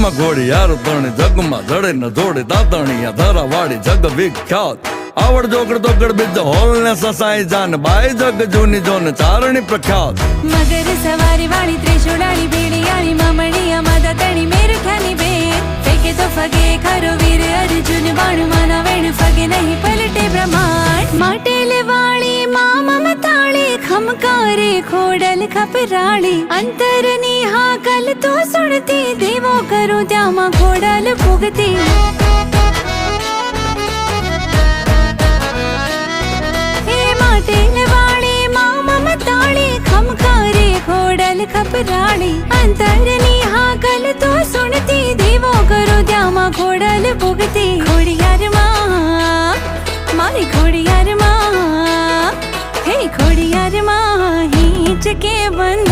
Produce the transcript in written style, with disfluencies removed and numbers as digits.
માં ઘોડિયાર તણી જગમાં જડે ન જોડે દાતણિયા ધરા વાળી જગ વિખ્યાત આવડ જોગડ દોગડ બીજ હોલ ને સસાઈ જાન બાઈ જગ જૂની જોન ચારણી પ્રખ્યાત મગર સવારી વાળી ત્રિશુળાળી ભેડિયાળી મામણીયા માદા તણી મેરઠાની બેન ફેકે તો ફગે ખરો વીર અર્જુન બાણ માના વેણ ફગે નહીં પલટે બ્રહ્માંડ માટેલ વાળી મમતાળી ખમકારે ખોડલ ખપરાળી અંતરની હાકલ તો સુણતી દેવો કરો ત્યાંમાં ખોડલ ભોગતી ખપરાળી અંતરની હાકલ તો સુણતી દેવો કરો ત્યાંમાં ખોડલ ભોગતી ખોડિયાર માં મારી ખોડિયાર માં હે ખોડિયાર માં હિંચ કે બંધ